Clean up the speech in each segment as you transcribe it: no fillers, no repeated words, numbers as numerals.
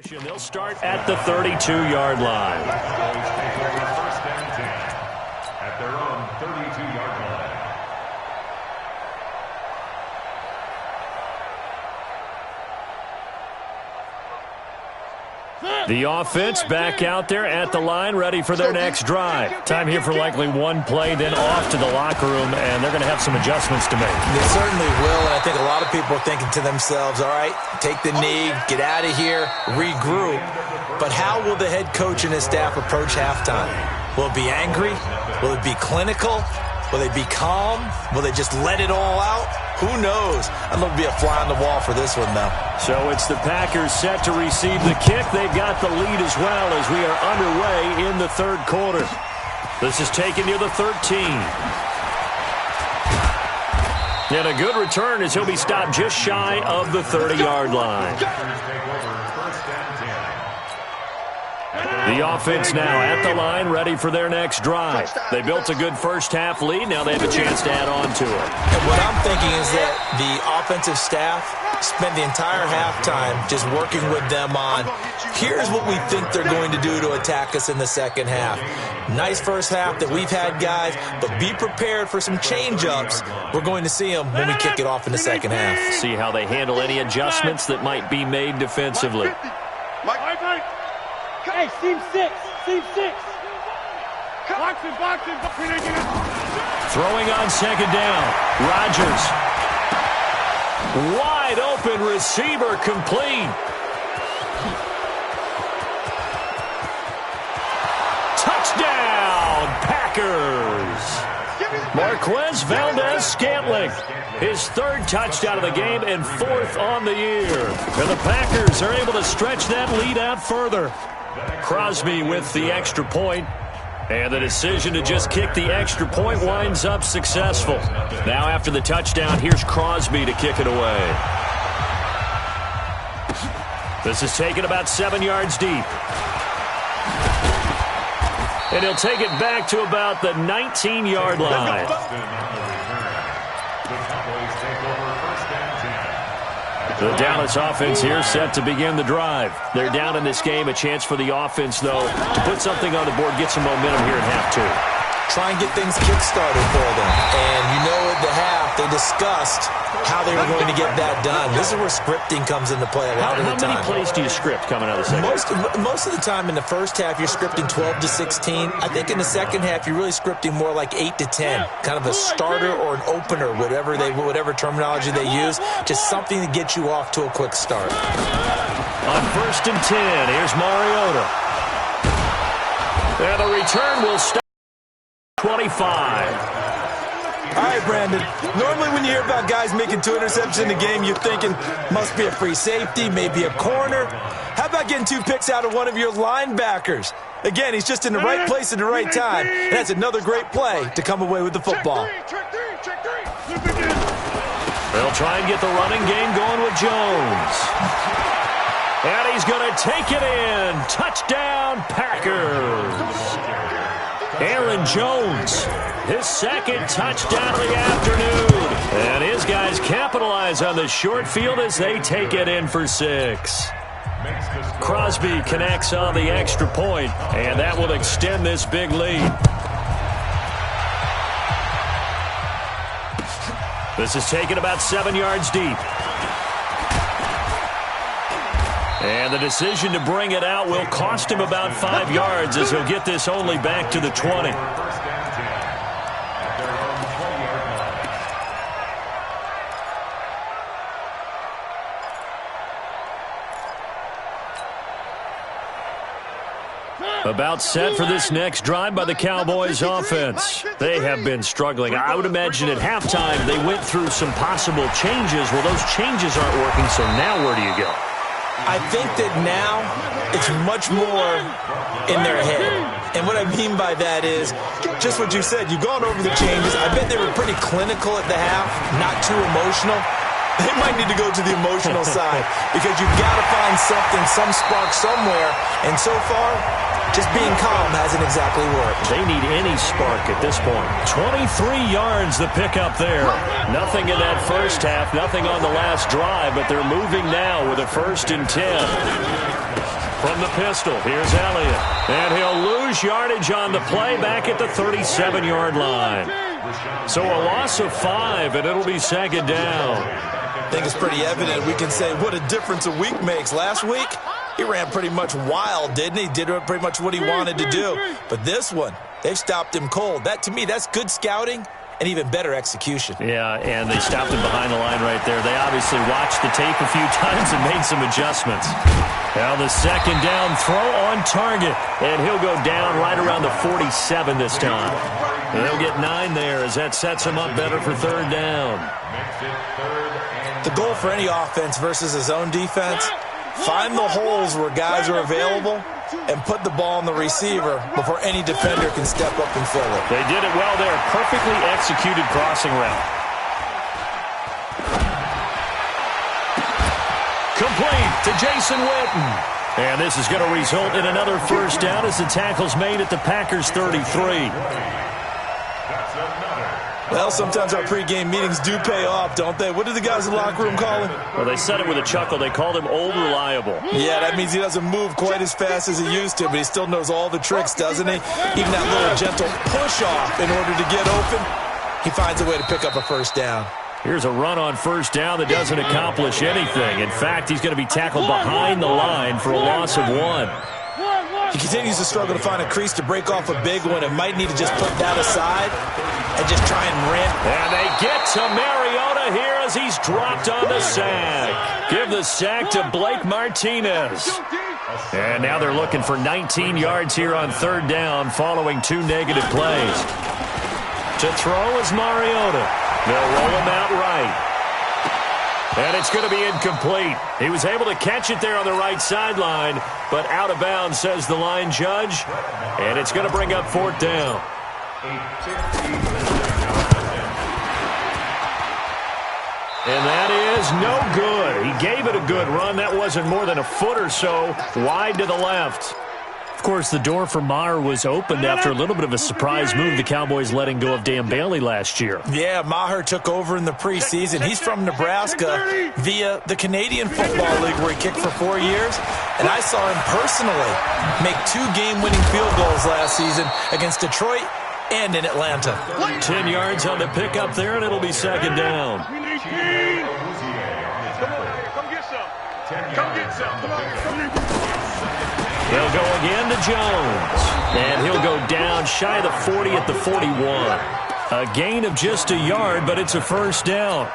They'll start at the 32-yard line. First and 10 at their own 32-yard line. The offense back out there at the line, ready for their next drive. Time here for likely one play, then off to the locker room, and they're going to have some adjustments to make. They certainly will, and I think a lot of people are thinking to themselves, all right, take the knee, get out of here, regroup. But how will the head coach and his staff approach halftime? Will it be angry? Will it be clinical? Will they be calm? Will they just let it all out? Who knows? I'd love to be a fly on the wall for this one, though. So it's the Packers set to receive the kick. They've got the lead as well as we are underway in the third quarter. This is taken near the 13. And a good return as he'll be stopped just shy of the 30-yard line. The offense now at the line, ready for their next drive. They built a good first-half lead. Now they have a chance to add on to it. And what I'm thinking is that the offensive staff spent the entire halftime just working with them on, here's what we think they're going to do to attack us in the second half. Nice first half that we've had, guys, but be prepared for some change-ups. We're going to see them when we kick it off in the second half. See how they handle any adjustments that might be made defensively. Hey, seam six. Boxing. Throwing on second down. Rodgers. Wide open receiver complete. Touchdown, Packers. Marquez Valdez-Scantling. His third touchdown of the game and fourth on the year. And the Packers are able to stretch that lead out further. Crosby with the extra point, and the decision to just kick the extra point winds up successful. Now after the touchdown, here's Crosby to kick it away. This is taken about 7 yards deep. And he'll take it back to about the 19-yard line. The Dallas offense here set to begin the drive. They're down in this game. A chance for the offense, though, to put something on the board, get some momentum here in half two. Try and get things kick-started for them. And you know at the half, they discussed how they were going to get that done. This is where scripting comes into play a lot of the time. How many plays do you script coming out of the second half? Most of the time in the first half, you're scripting 12 to 16. I think in the second half, you're really scripting more like 8 to 10. Kind of a starter or an opener, whatever terminology they use. Just something to get you off to a quick start. On 1st and 10, here's Mariota. And the return will stop 25. All right, Brandon. Normally when you hear about guys making 2 interceptions in a game, you're thinking must be a free safety, maybe a corner. How about getting 2 picks out of one of your linebackers? Again, he's just in the right place at the right time. And that's another great play to come away with the football. They'll try and get the running game going with Jones. And he's going to take it in. Touchdown, Packers. Aaron Jones, his second touchdown of the afternoon. And his guys capitalize on the short field as they take it in for 6. Crosby connects on the extra point, and that will extend this big lead. This is taken about 7 yards deep. And the decision to bring it out will cost him about 5 yards as he'll get this only back to the 20. About set for this next drive by the Cowboys offense. They have been struggling. I would imagine at halftime they went through some possible changes. Well, those changes aren't working, so now where do you go? I think that now it's much more in their head. And what I mean by that is just what you said. You've gone over the changes. I bet they were pretty clinical at the half, not too emotional. They might need to go to the emotional side because you've got to find something, some spark somewhere. And so far, just being calm hasn't exactly worked. They need any spark at this point. 23 yards the pickup there. Nothing in that first half, nothing on the last drive, but they're moving now with a 1st and 10. From the pistol, here's Elliott. And he'll lose yardage on the play back at the 37-yard line. So a loss of 5, and it'll be second down. I think it's pretty evident. We can say what a difference a week makes. Last week, he ran pretty much wild, didn't he? Did pretty much what he wanted to do. But this one, they've stopped him cold. That, to me, that's good scouting and even better execution. Yeah, and they stopped him behind the line right there. They obviously watched the tape a few times and made some adjustments. Now the second down throw on target, and he'll go down right around the 47 this time. And they'll get 9 there as that sets him up better for third down. The goal for any offense versus his own defense, find the holes where guys are available and put the ball on the receiver before any defender can step up and fill it. They did it well there. Perfectly executed crossing route. Complete to Jason Witten. And this is going to result in another first down as the tackle's made at the Packers' 33. Well, sometimes our pregame meetings do pay off, don't they? What do the guys in the locker room call him? Well, they said it with a chuckle. They called him Old Reliable. Yeah, that means he doesn't move quite as fast as he used to, but he still knows all the tricks, doesn't he? Even that little gentle push-off in order to get open, he finds a way to pick up a first down. Here's a run on first down that doesn't accomplish anything. In fact, he's going to be tackled behind the line for a loss of 1. He continues to struggle to find a crease to break off a big one and might need to just put that aside and just try and run. And they get to Mariota here as he's dropped on the sack. Give the sack to Blake Martinez. And now they're looking for 19 yards here on third down following 2 negative plays. To throw is Mariota. They'll roll him out right. And it's going to be incomplete. He was able to catch it there on the right sideline, but out of bounds, says the line judge. And it's going to bring up fourth down. And that is no good. He gave it a good run. That wasn't more than a foot or so wide to the left. Of course, the door for Maher was opened after a little bit of a surprise move, the Cowboys letting go of Dan Bailey last year. Yeah, Maher took over in the preseason. He's from Nebraska via the Canadian Football League where he kicked for 4 years. And I saw him personally make 2 game-winning field goals last season against Detroit and in Atlanta. 10 yards on the pickup there, and it'll be second down. Come get some. Come get some. He'll go again to Jones. And he'll go down shy of the 40 at the 41. A gain of just a yard, but it's a first down.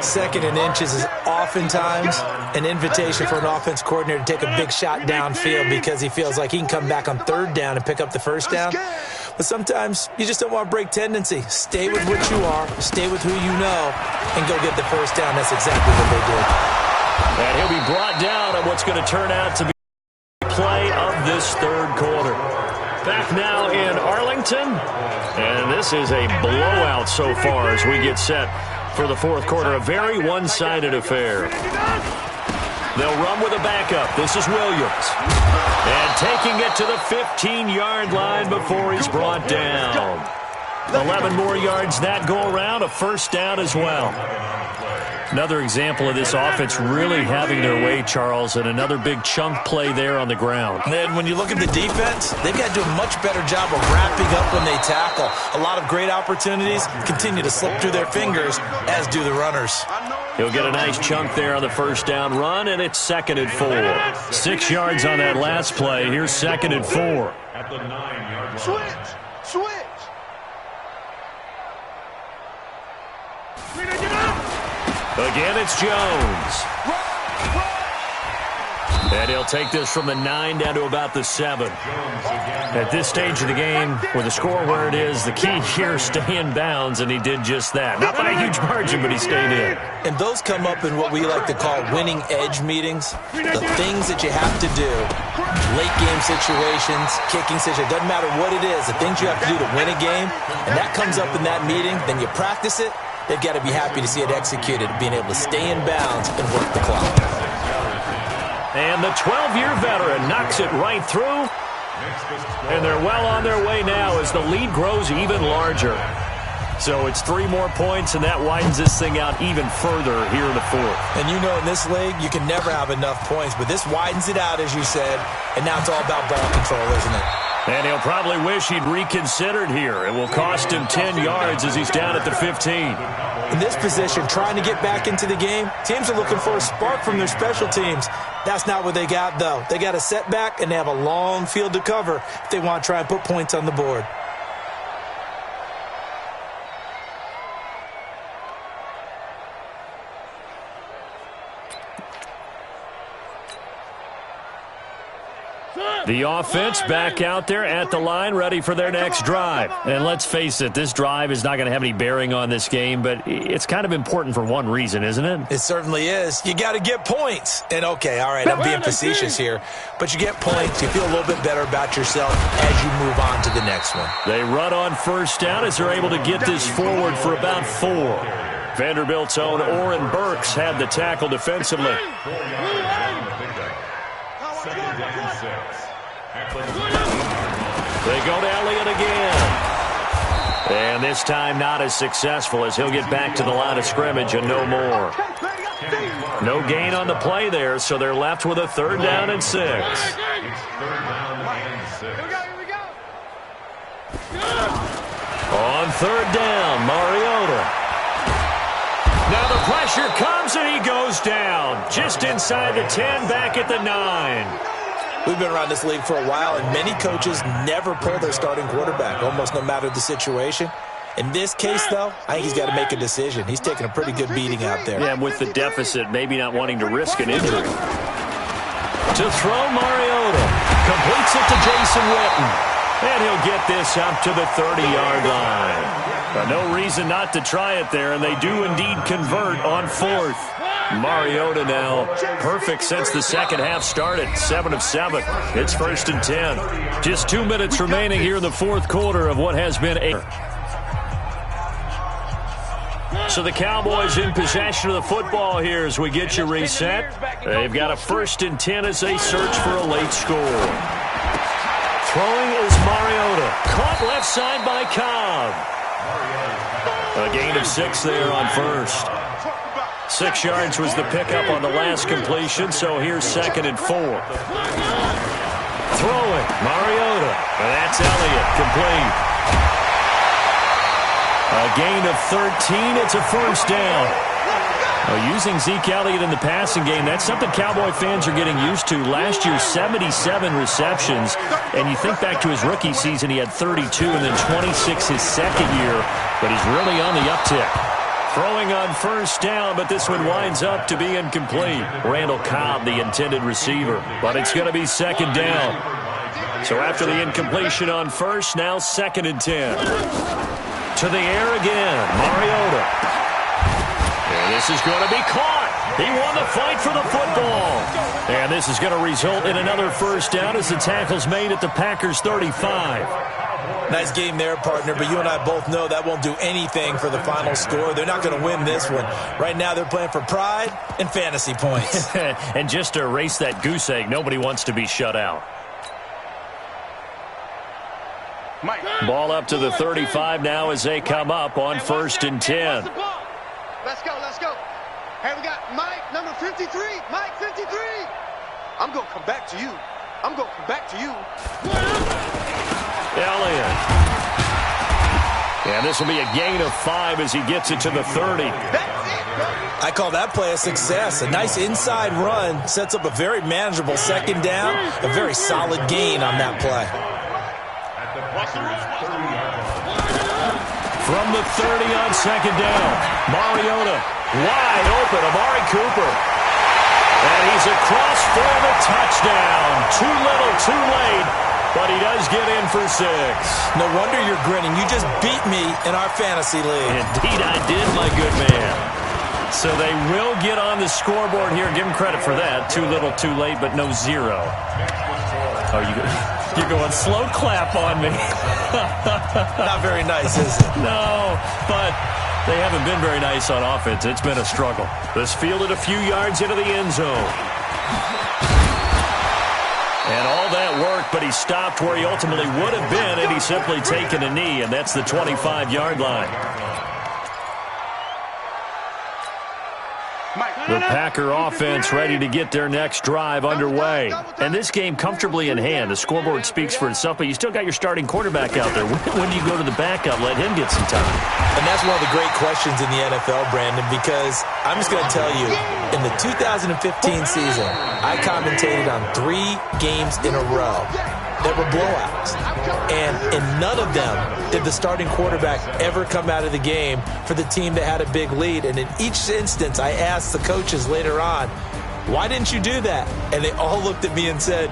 Second and inches is oftentimes an invitation for an offense coordinator to take a big shot downfield because he feels like he can come back on third down and pick up the first down. But sometimes you just don't want to break tendency. Stay with what you are, stay with who you know, and go get the first down. That's exactly what they did. And he'll be brought down on what's going to turn out to be play of this third quarter. Back now in Arlington, and this is a blowout so far as we get set for the fourth quarter. A very one-sided affair. They'll run with a backup. This is Williams. And taking it to the 15-yard line before he's brought down. 11 more yards that go around, a first down as well. Another example of this offense really having their way, Charles, and another big chunk play there on the ground. And when you look at the defense, they've got to do a much better job of wrapping up when they tackle. A lot of great opportunities continue to slip through their fingers, as do the runners. He'll get a nice chunk there on the first down run, and it's second and 4. 6 yards on that last play. Here's second and 4. At the 9-yard line. Switch. Again, it's Jones. And he'll take this from the 9 down to about the 7. At this stage of the game, with the score where it is, the key here, stay in bounds, and he did just that. Not by a huge margin, but he stayed in. And those come up in what we like to call winning edge meetings. The things that you have to do, late game situations, kicking situations, doesn't matter what it is, the things you have to do to win a game, and that comes up in that meeting, then you practice it. They've got to be happy to see it executed, being able to stay in bounds and work the clock. And the 12-year veteran knocks it right through. And they're well on their way now as the lead grows even larger. So it's 3 more points, and that widens this thing out even further here in the fourth. And you know in this league, you can never have enough points, but this widens it out, as you said, and now it's all about ball control, isn't it? And he'll probably wish he'd reconsidered here. It will cost him 10 yards as he's down at the 15. In this position, trying to get back into the game, teams are looking for a spark from their special teams. That's not what they got, though. They got a setback, and they have a long field to cover if they want to try and put points on the board. The offense back out there at the line, ready for their next drive. And let's face it, this drive is not going to have any bearing on this game, but it's kind of important for one reason, isn't it? It certainly is. You got to get points. And, okay, all right, I'm being facetious here, but you get points, you feel a little bit better about yourself as you move on to the next one. They run on first down as they're able to get this forward for about 4. Vanderbilt's own Oren Burks had the tackle defensively. They go to Elliott again. And this time not as successful as he'll get back to the line of scrimmage and no more. No gain on the play there, so they're left with a 3rd down and 6. On 3rd down, Mariota. Now the pressure comes and he goes down. Just inside the 10, back at the 9. We've been around this league for a while, and many coaches never pull their starting quarterback, almost no matter the situation. In this case, though, I think he's got to make a decision. He's taking a pretty good beating out there. Yeah, with the deficit, maybe not wanting to risk an injury. To throw, Mariota. Completes it to Jason Witten. And he'll get this up to the 30-yard line. No reason not to try it there, and they do indeed convert on 4th. Mariota now perfect since the second half started. 7 of 7. It's 1st and 10. Just 2 minutes remaining here in the fourth quarter of what has been a... So the Cowboys in possession of the football here as we get you reset. They've got a 1st and 10 as they search for a late score. Throwing is Mariota. Caught left side by Cobb. A gain of 6 there on 1st. 6 yards was the pickup on the last completion, so here's 2nd and 4. Throwing, Mariota. And that's Elliott, complete. A gain of 13, it's a 1st down. Using Zeke Elliott in the passing game, that's something Cowboy fans are getting used to. Last year, 77 receptions, and you think back to his rookie season, he had 32 and then 26 his second year, but he's really on the uptick. Throwing on 1st down, but this one winds up to be incomplete. Randall Cobb, the intended receiver, but it's going to be 2nd down. So after the incompletion on 1st, now 2nd and 10. To the air again, Mariota. And this is going to be caught. He won the fight for the football. And this is going to result in another 1st down as the tackle's made at the Packers' 35. Nice game there, partner, but you and I both know that won't do anything for the final score. They're not going to win this one. Right now they're playing for pride and fantasy points. And just to erase that goose egg, nobody wants to be shut out. Ball up to the 35 now as they come up on 1st and 10. Let's go, let's go. Hey, we got Mike, number 53. Mike, 53. I'm going to come back to you. I'm going to come back to you. Elliott. And this will be a gain of 5 as he gets it to the 30. I call that play a success. A nice inside run sets up a very manageable 2nd down. A very solid gain on that play. From the 30 on 2nd down, Mariota wide open, Amari Cooper. And he's across for the touchdown. Too little, too late, but he does get in for 6. No wonder you're grinning. You just beat me in our fantasy league. Indeed I did, my good man. So they will get on the scoreboard here. Give him credit for that. Too little, too late, but no 0. Oh, you're going slow clap on me. Not very nice, is it? No, but they haven't been very nice on offense. It's been a struggle. This fielded a few yards into the end zone. And all that work, but he stopped where he ultimately would have been had he simply taken a knee, and that's the 25-yard line. The Packer offense ready to get their next drive underway. And this game comfortably in hand. The scoreboard speaks for itself, but you still got your starting quarterback out there. When do you go to the backup? Let him get some time. And that's one of the great questions in the NFL, Brandon, because I'm just going to tell you, in the 2015 season, I commentated on 3 games in a row that were blowouts. And in none of them did the starting quarterback ever come out of the game for the team that had a big lead. And in each instance, I asked the coaches later on, why didn't you do that? And they all looked at me and said,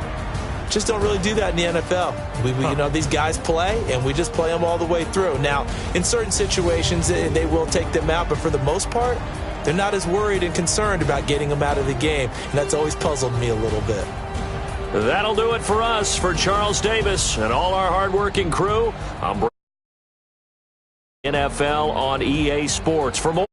just don't really do that in the NFL. You know, these guys play, and we just play them all the way through. Now, in certain situations, they will take them out, but for the most part, they're not as worried and concerned about getting them out of the game. And that's always puzzled me a little bit. That'll do it for us. For Charles Davis and all our hardworking crew, I'm NFL on EA Sports. For more